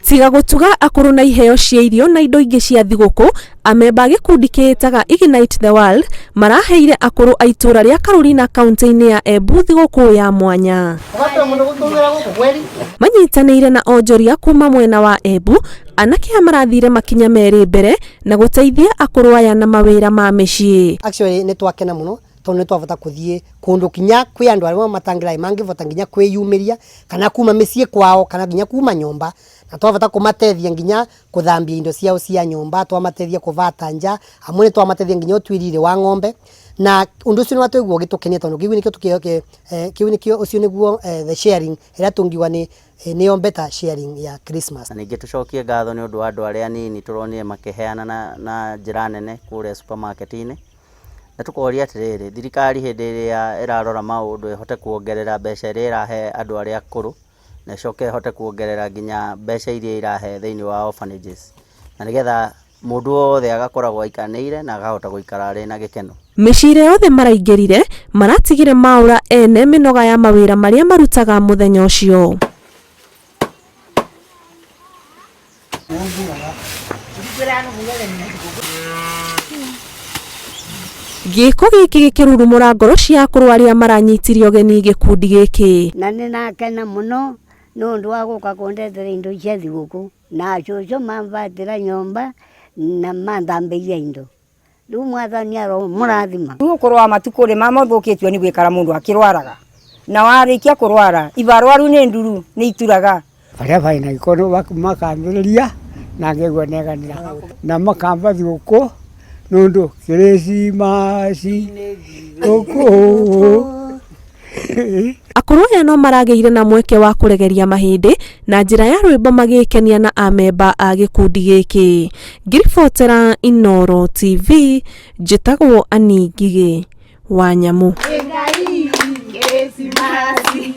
Tiga gutuga akuru na iheo cia irio na indo ingi cia thiguku, amemba gikundi kiitaga Ignite the World maraheire akuru a itura ria Carolina kaunti-ini ya Embu thiguku ya mwanya. Manyitanĩire na onjoria kuma mwena wa Embu, anake marathire makinya meri mbere na guteithia akuru aya na mawira ma micii. Actually ni twakena muno tondu twavota kuthie kundu kinya kwi andu aria matangira mangivota nginya kwiyumiria kana kuma micii kwao kana nginya kuma nyomba, na twavota kumatethia nginya kuthambia indo ciao cia nyomba, twamatethia kuvata nja, hamwe ni twamatethia nginya utwirire wa ng'ombe, na undu ucio ni watwigwo gitukenia tondu kiu nikio ucio niguo the sharing ira tungiwa ni better sharing ya Christmas. Ningi tucokie ngatho ni undu wa andu aria nini turonire makiheana na njira nene kuria supermarket-ini. Na tukoria atiriri thirikari hindi iria irarora maundu ihote kuongerera mbeca iria irahe andu aria akuru, na icoke ihote kuongerera nginya mbeca iria irahe thiini wa orphanages, na nigetha mundu wothe agakoragwo aikanĩire na agahota guikara ari na gikeno. Micire yothe maraingirire maratigire maura ene minoga ya mawira maria marutaga muthenya ucio. Giko giki gikirurumura ngoro cia akuru aria maranyitirio geni gikundi giki. Na ninakena muno nundu wa guka kundethera indo cia thiguku na cucu mamvatira nyomba na manthambĩria indo. Riu mwathani aro murathima. Ukorwa matuko ri mamothukitwe ni gwikara mundu akirwaraga, na warikia kurwara ibarwaru ni nduru ni ituraga aria vaina ikono makambĩrĩria na ngegwa neganira na makamba thiguku nundu Krismasi akuru aya no marageire na mweke wa kuregeria mahindi na njira ya rwimbo magikenia na amemba a gikundi giki. Ngiribotera Inooro TV, njitagwo Ani Ngigi wa Nyamu.